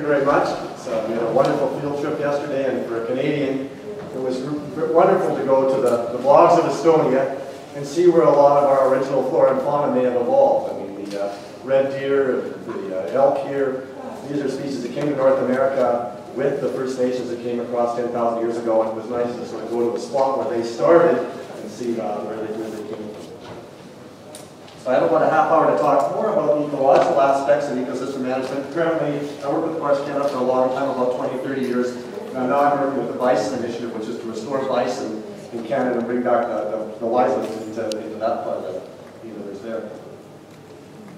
you very much. We had a wonderful field trip yesterday, and for a Canadian, it was wonderful to go to the bogs of Estonia and see where a lot of our original flora and fauna may have evolved. I mean, the red deer, the elk here, these are species that came to North America with the First Nations that came across 10,000 years ago, and it was nice to sort of go to a spot where they started and see where they came from. So I have about a half hour to talk more about the ecological aspects of ecosystem management. Currently, I work with Forest Canada for a long time, about 20, 30 years. And now I'm working with the Bison Initiative, which is to restore bison in Canada and bring back the livelihoods into that part of the universe there.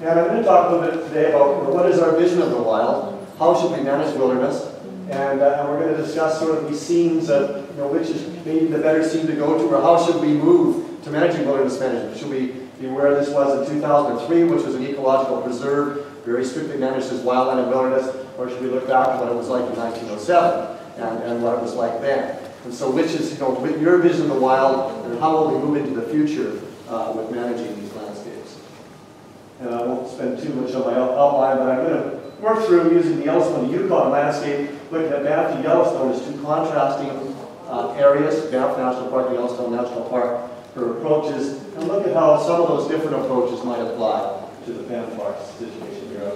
And I'm going to talk a little bit today about what is our vision of the wild, how should we manage wilderness, and we're going to discuss sort of these scenes of which is maybe the better scene to go to, or how should we move to managing wilderness management. Should we be where this was in 2003, which was an ecological preserve, very strictly managed as wildland and wilderness, or should we look back at what it was like in 1907 and what it was like then? And so which is with your vision of the wild, and how will we move into the future with managing these landscapes? And I won't spend too much on my outline, but I'm going to work through using the Yellowstone to Yukon landscape, looking at Banff to Yellowstone as two contrasting areas, Banff National Park and Yellowstone National Park, for approaches, and look at how some of those different approaches might apply to the Banff Park situation here.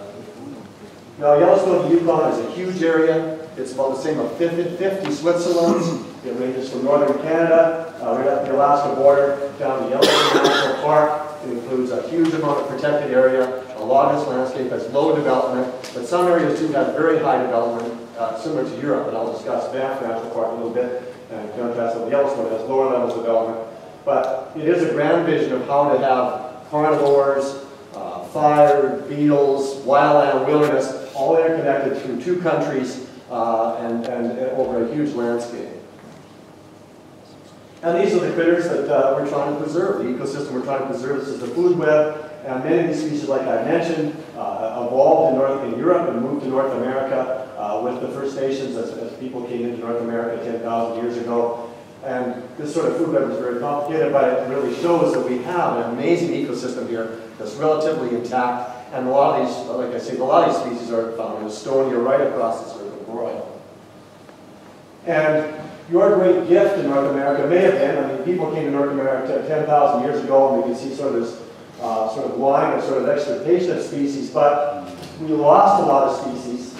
Now, Yellowstone to Yukon is a huge area. It's about the same of 50 Switzerlands. It ranges from northern Canada, right up the Alaska border, down to Yellowstone National Park. It includes a huge amount of protected area. A lot of this landscape has low development, but some areas do have very high development, similar to Europe, and I'll discuss Banff National Park a little bit, and contrast with Yellowstone, it has lower levels of development. But it is a grand vision of how to have carnivores, fire, beetles, wildland, wilderness, all interconnected through two countries and over a huge landscape. And these are the critters that we're trying to preserve, the ecosystem we're trying to preserve. This is the food web, and many of these species, like I mentioned, evolved in Europe and moved to North America with the First Nations as people came into North America 10,000 years ago. And this sort of food web is very complicated, but it really shows that we have an amazing ecosystem here that's relatively intact. And a lot of these, like I say, a lot of these species are found in Estonia, right across the circle boreal. And your great gift in North America may have been, I mean, people came to North America 10,000 years ago, and we can see sort of this sort of line of sort of extirpation of species, but we lost a lot of species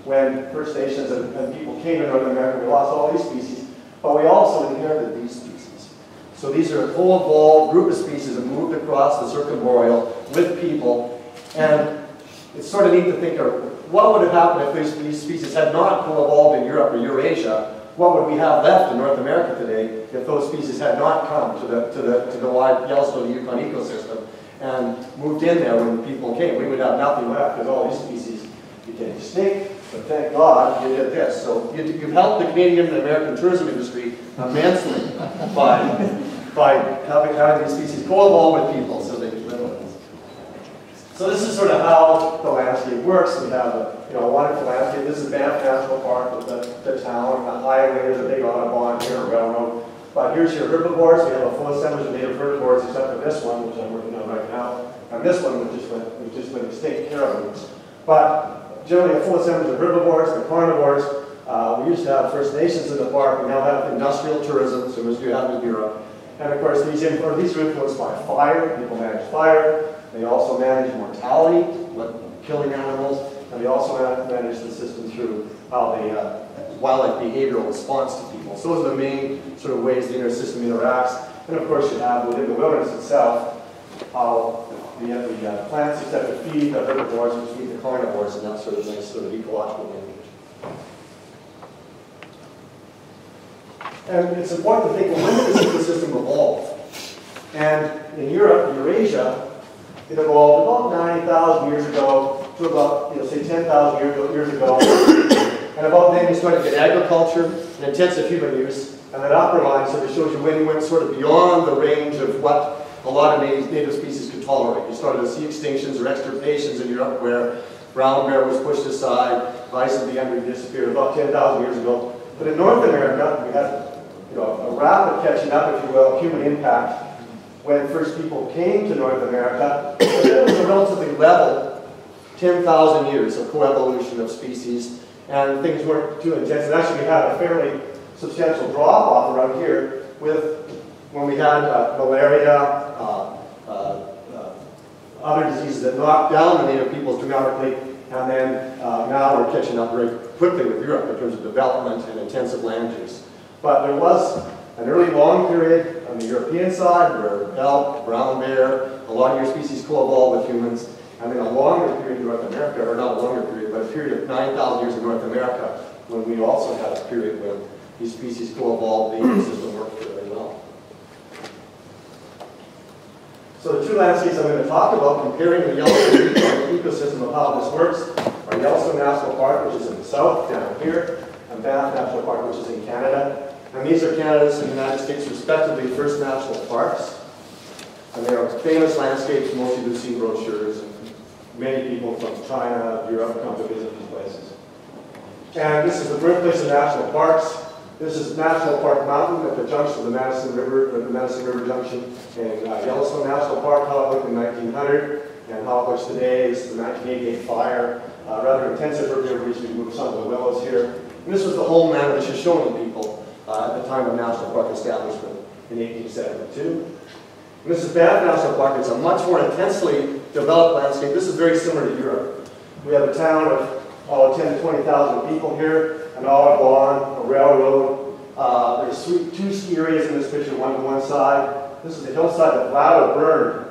when First Nations and people came to North America. We lost all these species. But we also inherited these species. So these are a full evolved group of species that moved across the circumboreal with people. And it's sort of neat to think of what would have happened if these species had not co-evolved in Europe or Eurasia. What would we have left in North America today if those species had not come to the wide Yellowstone Yukon ecosystem and moved in there when people came? We would have nothing left because all these species became extinct. But thank God you did this. So you've helped the Canadian and American tourism industry immensely by having these species co-evolve with people so they can live with us. So this is sort of how the landscape works. We have a wonderful landscape. This is Banff National Park with the town, the highway. There's a big Audubon here, a railroad. But here's your herbivores. We have a full assemblage of native herbivores, except for this one, which I'm working on right now, and this one, which just went extinct, caribou. But generally a full assemblage of herbivores, the carnivores. We used to have First Nations in the park. We now have industrial tourism, so as you have in Europe. And of course, these are influenced by fire. People manage fire. They also manage mortality, killing animals, and they also manage the system through how they wildlife behavioral response to people. So those are the main sort of ways the inner system interacts. And of course, you have within the wilderness itself how the plants except to feed the herbivores, which feed the carnivores, and that sort of nice sort of ecological lineage. And it's important to think, well, when did this ecosystem evolve? And in Europe, Eurasia, it evolved about 90,000 years ago to about, say 10,000 years ago. And about then you started to get agriculture and intensive human use. And that upper line sort of shows you when you went sort of beyond the range of what a lot of native species could tolerate. You started to see extinctions or extirpations in Europe where brown bear was pushed aside, bison began to disappear about 10,000 years ago. But in North America, we had a rapid catching up, if you will, human impact when first people came to North America. It was a relatively level 10,000 years of coevolution of species, and things weren't too intense. And actually, we had a fairly substantial drop-off around here when we had malaria, other diseases that knocked down the native peoples dramatically, and then now we're catching up very quickly with Europe in terms of development and intensive land use. But there was an early long period on the European side where elk, brown bear, a lot of your species co-evolved with humans, and then a longer period in North America, or not a longer period, but a period of 9,000 years in North America when we also had a period when these species co-evolved, the ecosystem worked very well. So the two landscapes I'm going to talk about, comparing the Yellowstone ecosystem of how this works, are Yellowstone National Park, which is in the south, down here, and Banff National Park, which is in Canada. And these are Canada's and the United States, respectively, first national parks. And they are famous landscapes, most of you have seen brochures, and many people from China, Europe come to visit these places. And this is the birthplace of national parks. This is National Park Mountain at the junction of the Madison River Junction in Yellowstone National Park, how it looked in 1900, and how it looks today. This is the 1988 fire. Rather intensive herb breach. We moved some of the willows here. And this was the homeland of the Shoshone people at the time of National Park establishment in 1872. And this is Banff National Park. It's a much more intensely developed landscape. This is very similar to Europe. We have a town of 10 to 20,000 people here, an olive lawn, a railroad. There's two ski areas in this picture, one to one side. This is the hillside that Vlado burned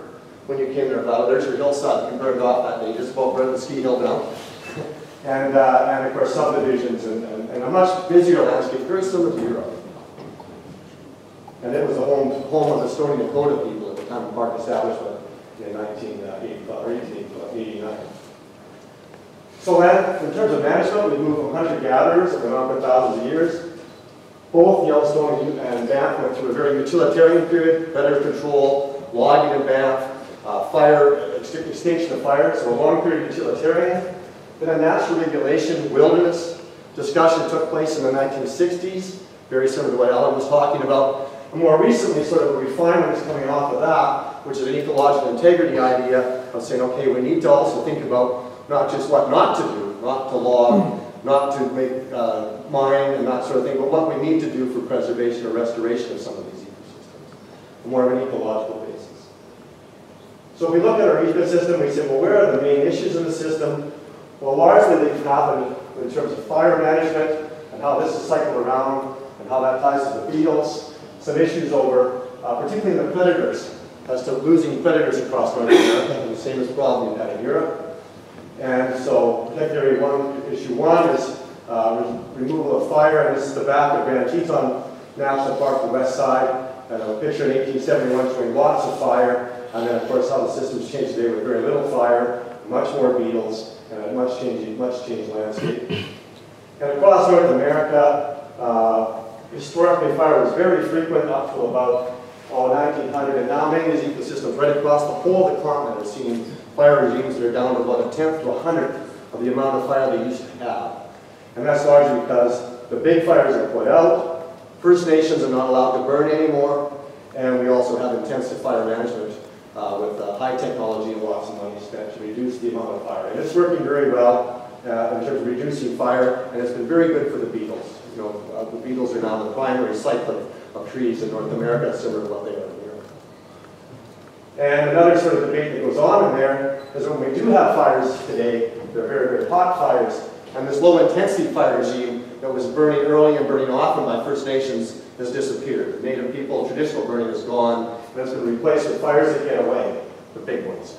when you came there, Vlado. There's your hillside you burned off that day. Just about burned the ski hill down. and of course subdivisions and a much busier landscape, very similar to Europe. And it was the home of the Stony Dakota people at the time of park establishment in 1889. So in terms of management, we moved from hunter-gatherers that went on for thousands of years. Both Yellowstone and Banff went through a very utilitarian period, better control, logging in Banff, extinction of fire, so a long period of utilitarian. Then a natural regulation, wilderness discussion took place in the 1960s, very similar to what Ellen was talking about. And more recently, sort of a refinement is coming off of that, which is an ecological integrity idea of saying, okay, we need to also think about not just what not to do, not to log, not to make mine and that sort of thing, but what we need to do for preservation or restoration of some of these ecosystems, more of an ecological basis. So if we look at our ecosystem, we say, well, where are the main issues in the system? Well, largely they've happened in terms of fire management and how this is cycled around and how that ties to the beetles. Some issues over, particularly in the predators, as to losing predators across North America, and the same as problem you had in Europe. And so, particularly issue one is removal of fire, and this is the back of Grand Teton National Park, the west side, and a picture in 1871 showing lots of fire, and then of course how the system's changed today with very little fire, much more beetles, and a much changed landscape. And across North America, historically fire was very frequent up to about 1900, and now many of these ecosystems right across the whole of the continent are seeing fire regimes that are down to about 1/10 to 100th of the amount of fire they used to have. And that's largely because the big fires are put out, First Nations are not allowed to burn anymore, and we also have intensive fire management with high technology and lots of money spent to reduce the amount of fire. And it's working very well in terms of reducing fire, and it's been very good for the beetles. You know, the beetles are now the primary cycler of trees in North America, similar to what they are in Europe. And another sort of debate that goes on in there is when we do have fires today, they're very, very hot fires, and this low-intensity fire regime that was burning early and burning often by First Nations has disappeared. Native people, traditional burning is gone, and it's been replaced with fires that get away, the big ones.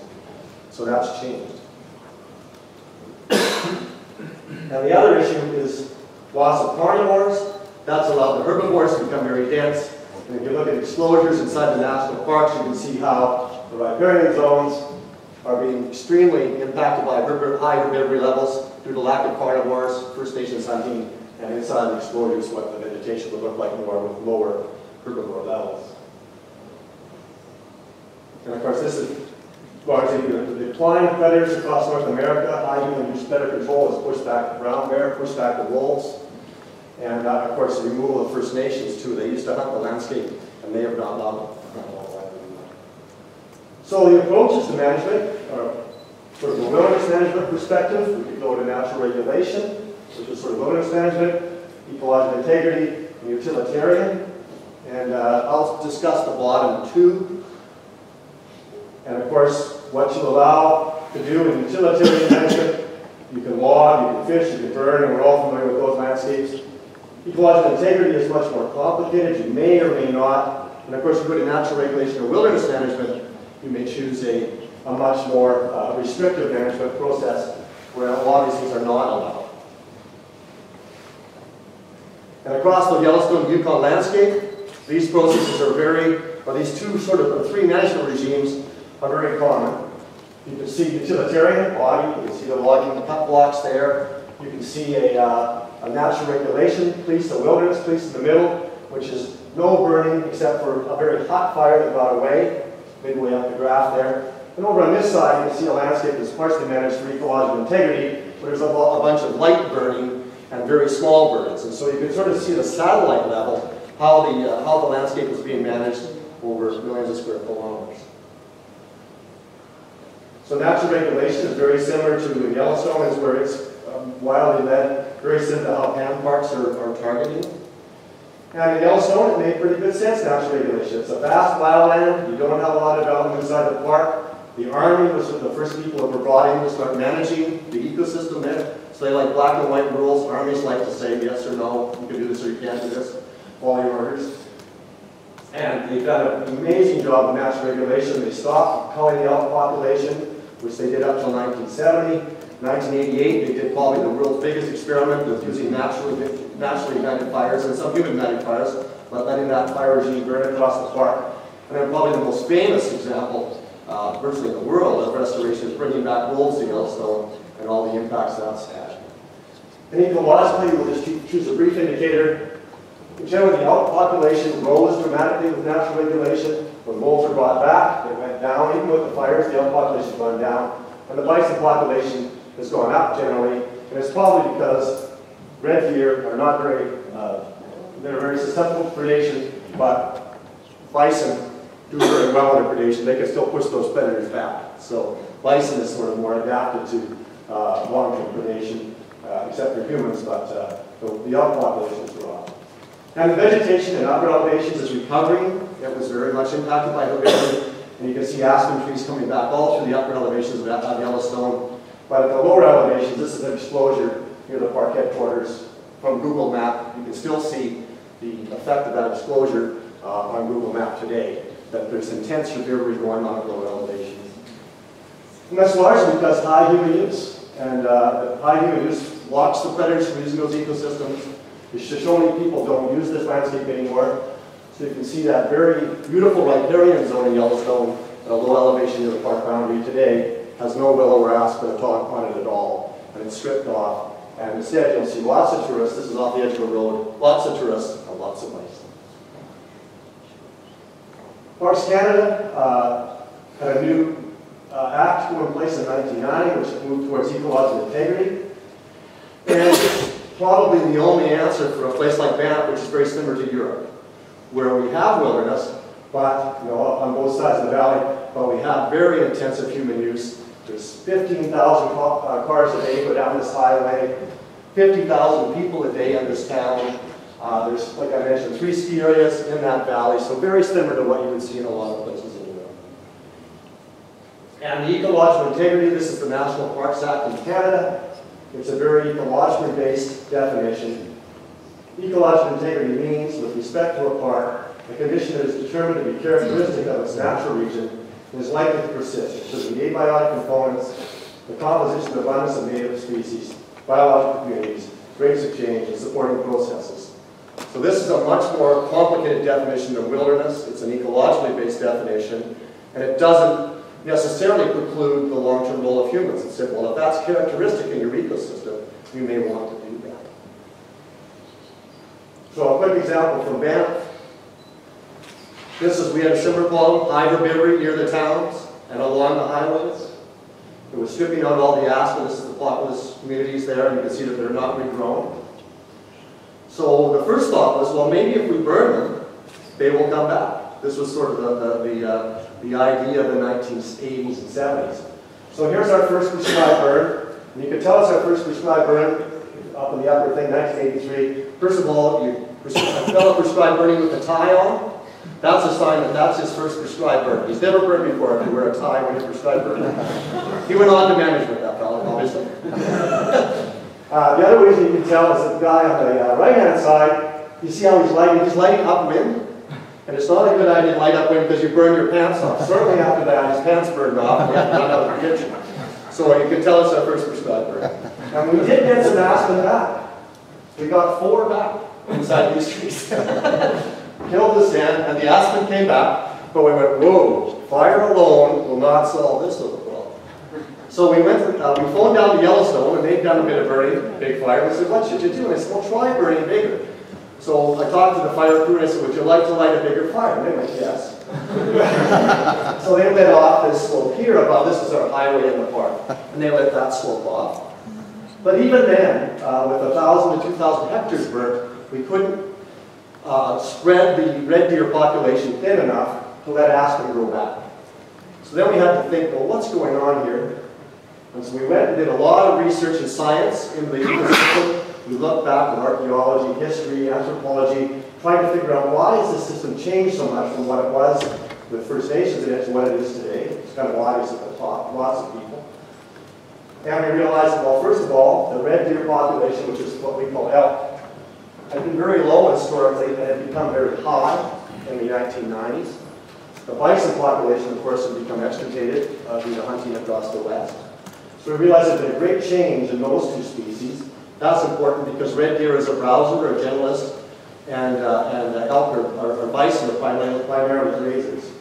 So that's changed. And the other issue is loss of carnivores. That's allowed the herbivores to become very dense. And if you look at exposures inside the national parks, you can see how the riparian zones are being extremely impacted by high herbivory levels due to lack of carnivores, First Nations hunting, and inside the exposures what the vegetation would look like more with lower herbivore levels. And of course, this is largely the decline of predators across North America. High human use better control has pushed back the brown bear, pushed back the wolves. And of course, the removal of First Nations too. They used to hunt the landscape, and they have not allowed to hunt all the way. So the approaches to management are Sort of a wilderness management perspective, we could go to natural regulation, which is sort of wilderness management, ecological integrity, and utilitarian. And I'll discuss the bottom two. And of course, what you allow to do in utilitarian management, you can log, you can fish, you can burn, and we're all familiar with those landscapes. Ecological integrity is much more complicated. You may or may not. And of course, you go to natural regulation or wilderness management, you may choose a much more restrictive management process where a lot of these things are not allowed. And across the Yellowstone Yukon landscape, these processes are these two sort of three management regimes are very common. You can see utilitarian logging, you can see the logging the cut blocks there. You can see a natural regulation police, a wilderness police in the middle, which is no burning except for a very hot fire that got away, midway up the graph there. And over on this side, you can see a landscape that's partially managed for ecological integrity, where there's a bunch of light burning and very small burns. And so you can sort of see at a satellite level how the landscape is being managed over millions of square kilometers. So natural regulation is very similar to Yellowstone, is where it's wildly led, very similar to how PAM parks are targeting. And in Yellowstone, it made pretty good sense, natural regulation. It's a vast wildland, you don't have a lot of development inside the park. The Army was the first people that were brought in to start managing the ecosystem there. So they like black and white rules. Armies like to say yes or no, you can do this or you can't do this, follow your orders. And they've done an amazing job of natural regulation. They stopped culling the elk population, which they did up till 1970. 1988, they did probably the world's biggest experiment with using naturally ignited fires and some human-ignited fires, but letting that fire regime burn across the park. And then probably the most famous example, virtually in the world, of restoration is bringing back wolves to Yellowstone and all the impacts that's had. And ecologically, we'll just choose a brief indicator. Generally, the elk population rose dramatically with natural regulation. When wolves were brought back, they went down. Even with the fires, the elk population has gone down. And the bison population has gone up generally. And it's probably because red deer are not they're very susceptible to predation, but bison do very well under predation. They can still push those predators back. So bison is sort of more adapted to long-term predation, except for humans, but the elk population is dropped. And the vegetation in upper elevations is recovering. It was very much impacted by erosion. And you can see aspen trees coming back all through the upper elevations of Yellowstone. But at the lower elevations, this is an exposure near the park headquarters. From Google Map, you can still see the effect of that exposure on Google Map today, that there's intense herbivory going on at lower elevations. And that's largely because high human use. And high human use blocks the predators from using those ecosystems. It's showing people don't use this landscape anymore. So you can see that very beautiful riparian zone in Yellowstone at a low elevation near the park boundary today has no willow or aspen on it at all. And it's stripped off. And instead you'll see lots of tourists. This is off the edge of a road. Lots of tourists and lots of mice. Parks Canada had a new act go in place in 1990, which moved towards ecological integrity. And it's probably the only answer for a place like Banff, which is very similar to Europe, where we have wilderness, but on both sides of the valley, but we have very intensive human use. There's 15,000 cars a day go down this highway, 50,000 people a day in this town. There's, like I mentioned, 3 ski areas in that valley, so very similar to what you would see in a lot of places in Europe. And the ecological integrity, this is the National Parks Act in Canada. It's a very ecologically based definition. Ecological integrity means, with respect to a park, a condition that is determined to be characteristic of its natural region and is likely to persist, including the abiotic components, the composition and abundance of native species, biological communities, rates of change, and supporting processes. So this is a much more complicated definition than wilderness. It's an ecologically based definition, and it doesn't necessarily preclude the long-term role of humans. It said, well, if that's characteristic in your ecosystem, you may want to do that. So a quick example from Banff. We had a similar problem, high herbivory near the towns and along the highways. It was stripping out all the aspen. This is the populous communities there, and you can see that they're not regrown. So the first thought was, well, maybe if we burn them, they will come back. This was sort of the idea of the 1980s and 70s. So here's our first prescribed burn. And you can tell it's our first prescribed burn up in the upper thing, 1983. First of all, a fellow prescribed burning with a tie on. That's a sign that that's his first prescribed burn. He's never burned before if you wear a tie when you're prescribed burning. He went on to management, that fellow, obviously. The other reason you can tell is that the guy on the right-hand side, you see how he's lighting upwind. And it's not a good idea to light upwind because you burn your pants off. Certainly after that, his pants burned off and he had to run out of the kitchen. So you can tell it's our first prescribed burn. And we did get some aspen back. We got 4 back inside these trees. Killed the stand, and the aspen came back, but we went, whoa, fire alone will not solve this little problem. So we went, we phoned down to Yellowstone, and they'd done a bit of burning, big fire. We said, what should you do? And I said, well, try burning bigger. So I talked to the fire crew, and I said, would you like to light a bigger fire? And they went, yes. So they lit off this slope here above. This is our highway in the park, and they lit that slope off. But even then, with 1,000 to 2,000 hectares burnt, we couldn't spread the red deer population thin enough to let aspen grow back. So then we had to think, well, what's going on here? And so we went and did a lot of research and science in the ecosystem. We looked back at archaeology, history, anthropology, trying to figure out why has this system changed so much from what it was with First Nations in it to what it is today. It's kind of obvious at the top, lots of people. And we realized, well, first of all, the red deer population, which is what we call elk, had been very low historically and had become very high in the 1990s. The bison population, of course, had become extirpated due to hunting across the west. So we realized there's been a great change in those 2 species. That's important because red deer is a browser, a generalist, and elk or bison are primarily grazers.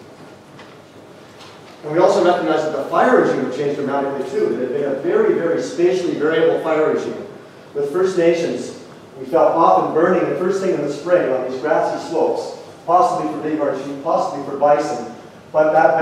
And we also recognized that the fire regime had changed dramatically too. That it had been a very, very spatially variable fire regime. With First Nations, we felt often burning the first thing in the spring on these grassy slopes, possibly for bighorn sheep, possibly for bison. But that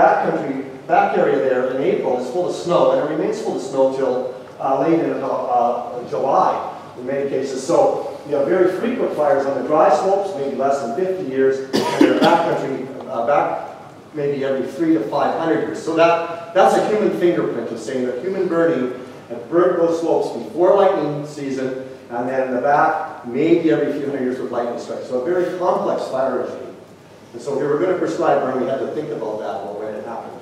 back area there in April is full of snow, and it remains full of snow till late in July in many cases. So you have very frequent fires on the dry slopes, maybe less than 50 years, and in the backcountry, back maybe every 300 to 500 years. So that's a human fingerprint of saying that human burning had burnt those slopes before lightning season, and then in the back, maybe every few hundred years with lightning strikes. So a very complex fire regime. And so if we were going to prescribe burn, we had to think about that when it happened.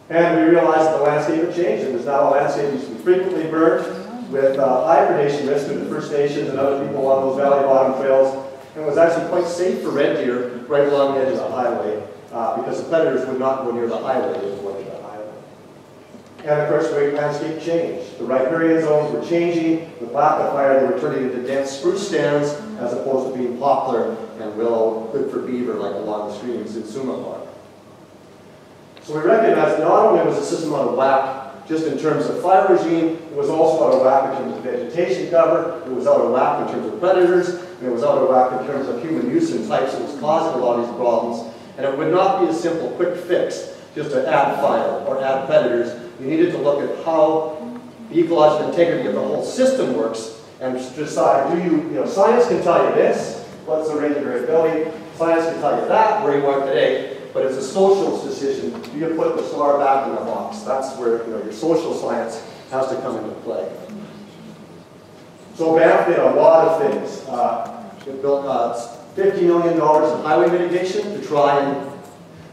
And we realized that the landscape had changed. It was now a landscape that used to be frequently burnt with high predation risk to the First Nations and other people along those valley bottom trails. And it was actually quite safe for red deer right along the edge of the highway because the predators would not go near the highway. They would go near the highway. And of course, the great landscape changed. The riparian zones were changing. With lack of fire, they were turning into dense spruce stands as opposed to being poplar and willow, good for beaver, like along the streams in Suma Park. So we recognized not only was the system out of whack just in terms of fire regime, it was also out of whack in terms of vegetation cover, it was out of whack in terms of predators, and it was out of whack in terms of human use and types that was causing a lot of these problems. And it would not be a simple quick fix just to add fire or add predators. You needed to look at how the ecological integrity of the whole system works and decide, science can tell you this, what's the range of variability, science can tell you that, where you are today, but it's a social decision. Do you put the star back in the box? That's where your social science has to come into play. So Banff did a lot of things. It built $50 million in highway mitigation to try and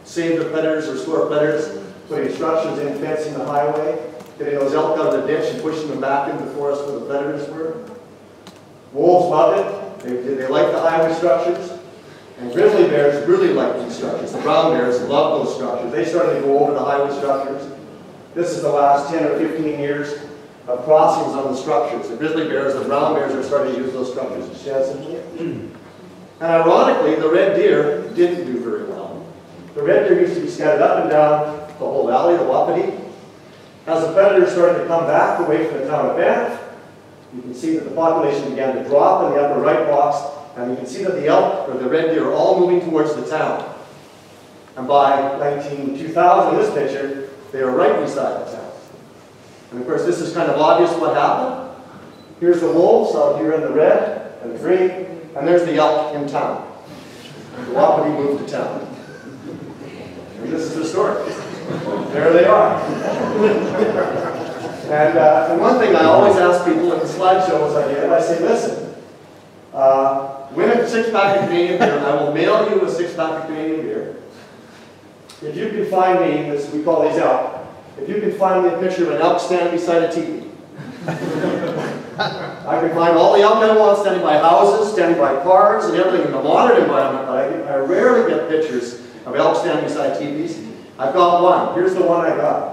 save the predators or store predators, putting structures in, fencing the highway, getting those elk out of the ditch and pushing them back into the forest where the predators were. Wolves loved it. They liked the highway structures. And grizzly bears really liked these structures. The brown bears loved those structures. They started to go over the highway structures. This is the last 10 or 15 years of crossings on the structures. The grizzly bears, the brown bears are starting to use those structures as sheds and camp. And ironically, the red deer didn't do very well. The red deer used to be scattered up and down the whole valley, the Wapiti. As the predators started to come back away from the town of Banff, you can see that the population began to drop in the upper right box. And you can see that the elk, or the red deer, are all moving towards the town. And by 2000, in this picture, they are right beside the town. And of course, this is kind of obvious what happened. Here's the wolves out here in the red and the green, and there's the elk in town. The Wapiti moved to town. And this is the story. There they are. And one thing I always ask people at the slideshows I give, I say, listen, win a 6-pack of Canadian beer, and I will mail you a 6-pack of Canadian beer. If you can find me, this, we call these elk, if you can find me a picture of an elk standing beside a teepee. I can find all the elk I want standing by houses, standing by cars, and everything in the modern environment, but I rarely get pictures of elk standing beside teepees. I've got one. Here's the one I got.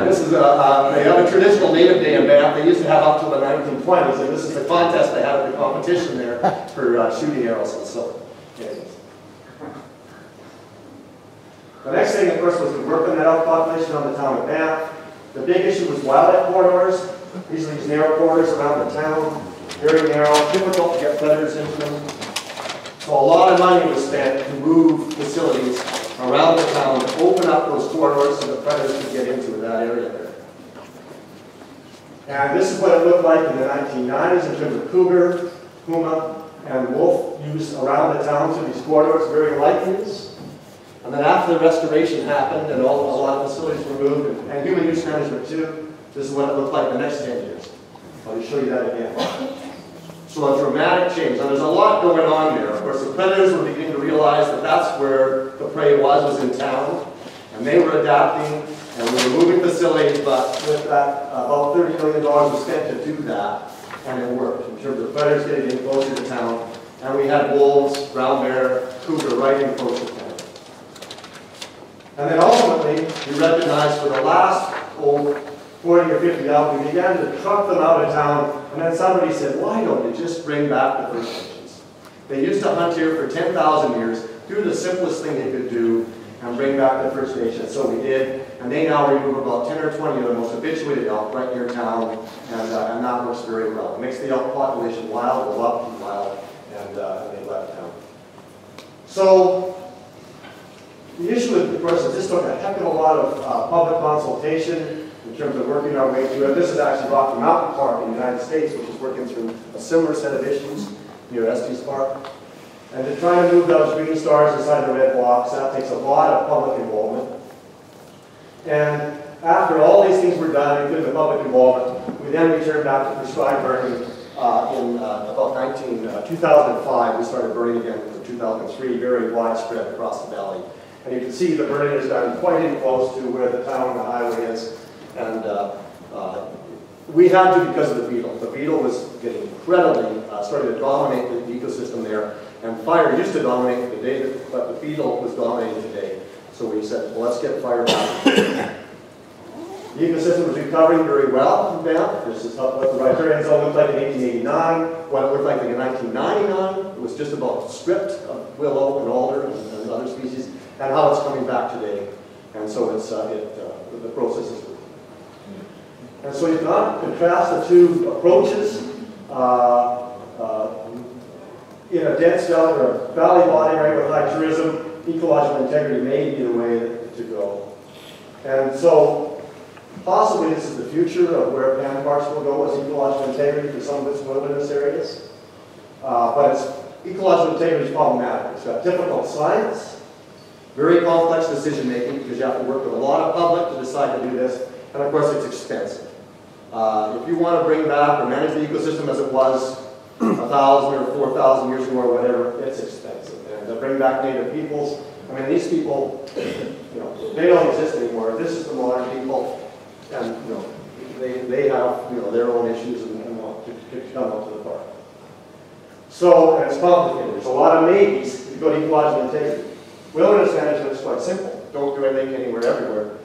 This is they have a traditional Native Day in Banff. They used to have up to the 1920s, and this is the contest they had at the competition there for shooting arrows and so. Anyways. The next thing, of course, was to work on that elk population on the town of Banff. The big issue was wildlife corridors. These are these narrow corridors around the town, very narrow, difficult to get predators into them. So a lot of money was spent to move facilities around the town to open up those corridors so the predators could get into that area there. And this is what it looked like in the 1990s in terms of cougar, puma, and wolf use around the town through these corridors, very like these. And then after the restoration happened and a lot of facilities were moved, and human use management too, this is what it looked like the next 10 years. I'll just show you that again. So a dramatic change. Now there's a lot going on there. Of course, the predators were beginning to realize that that's where the prey was in town. And they were adapting, and we were moving facilities, but with that, about $30 million was spent to do that. And it worked in terms of predators getting in closer to town. And we had wolves, brown bear, cougar right in close to town. And then ultimately, we recognized for the last 40 or 50 elk, we began to truck them out of town, and then somebody said, why don't you just bring back the First Nations? They used to hunt here for 10,000 years, do the simplest thing they could do, and bring back the First Nations. So we did, and they now remove about 10 or 20 of the most habituated elk right near town, and that works very well. It makes the elk population wild, they love to be wild, and they left town. So, the issue, of course, is this took a heck of a lot of public consultation in terms of working our way through it. This is actually Rocky Mountain Park in the United States, which is working through a similar set of issues near Estes Park. And to try to move those green stars inside the red blocks, that takes a lot of public involvement. And after all these things were done, including the public involvement, we then returned back to prescribed burning in about 2005. We started burning again in 2003, very widespread across the valley. And you can see the burning has gotten quite in close to where the town and the highway is. And we had to because of the beetle. The beetle was getting incredibly, starting to dominate the ecosystem there. And fire used to dominate the day, but the beetle was dominating today. So we said, well, let's get fire back. The ecosystem was recovering very well in Banff. This is what the riparian zone looked like in 1889. What it looked like in 1999. It was just about stripped of willow and alder and other species. And how it's coming back today. And so it's, the process is working. And so you can contrast the two approaches. In a dense valley or a valley body right with high tourism, ecological integrity may be the way to go. And so possibly this is the future of where Banff parks will go as ecological integrity for some of its wilderness areas. But ecological integrity is problematic. It's got difficult science. Very complex decision making because you have to work with a lot of public to decide to do this, and of course it's expensive. If you want to bring back or manage the ecosystem as it was 1,000 or 4,000 years ago or whatever, it's expensive. And to bring back native peoples, I mean these people, you know, they don't exist anymore. This is the modern people, and you know, they have their own issues and want to come up to the park. So and it's complicated. There's a lot of maybes if you go to ecological integrity. Wilderness management is quite simple. Don't do everything anywhere, everywhere.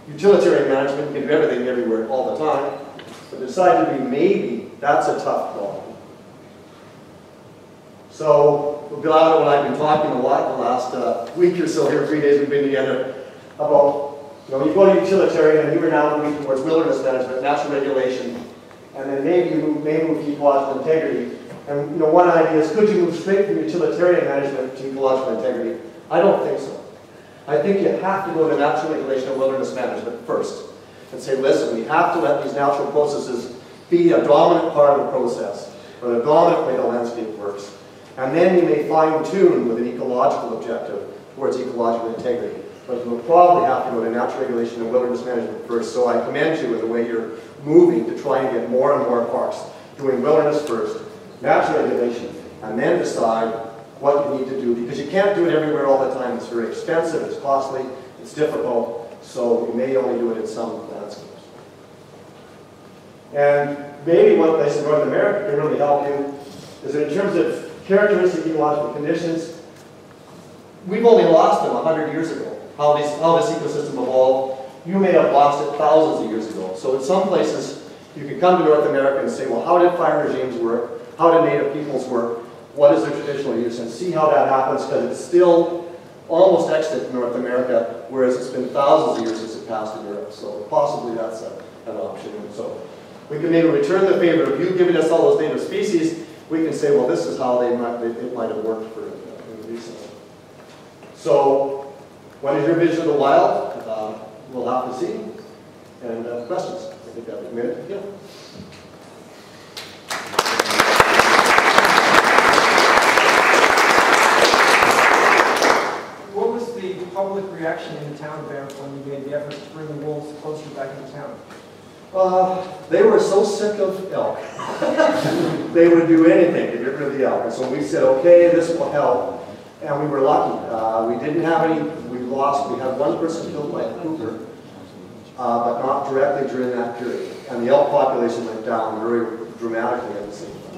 Utilitarian management, you can do everything everywhere all the time. But decide to be maybe, that's a tough problem. So, Gallardo and I have been talking a lot the last week or so here, 3 days we've been together, about, you go to utilitarian and you are now moving towards wilderness management, natural regulation, and then maybe you may move to ecological integrity. And one idea is, could you move straight from utilitarian management to ecological integrity? I don't think so. I think you have to go to natural regulation and wilderness management first and say, listen, we have to let these natural processes be a dominant part of the process, or the dominant way the landscape works. And then you may fine-tune with an ecological objective towards ecological integrity. but we'll probably have to go to natural regulation and wilderness management first. So I commend you in the way you're moving to try and get more and more parks, doing wilderness first, natural regulation, and then decide what you need to do, because you can't do it everywhere all the time. It's very expensive, it's costly, it's difficult, so you may only do it in some landscapes. And maybe one place in North America can really help you is that in terms of characteristic ecological conditions, we've only lost them 100 years ago. How this ecosystem evolved, you may have lost it thousands of years ago. So in some places, you can come to North America and say, well, how did fire regimes work? How did native peoples work? What is their traditional use? And see how that happens, because it's still almost extant in North America, whereas it's been thousands of years since it passed in Europe. So possibly that's an option. And so we can maybe return the favor of you giving us all those native species. We can say, well, this is how it might have worked for recently. So what is your vision of the wild? We'll have to see. And questions? I think I have a minute. Yeah. What was the public reaction in the town there when you made the effort to bring the wolves closer back into town? They were so sick of elk. They would do anything to get rid of the elk. And so we said, okay, this will help. And we were lucky. We didn't have any, we had one person killed by a cougar, but not directly during that period. And the elk population went down very dramatically at the same time.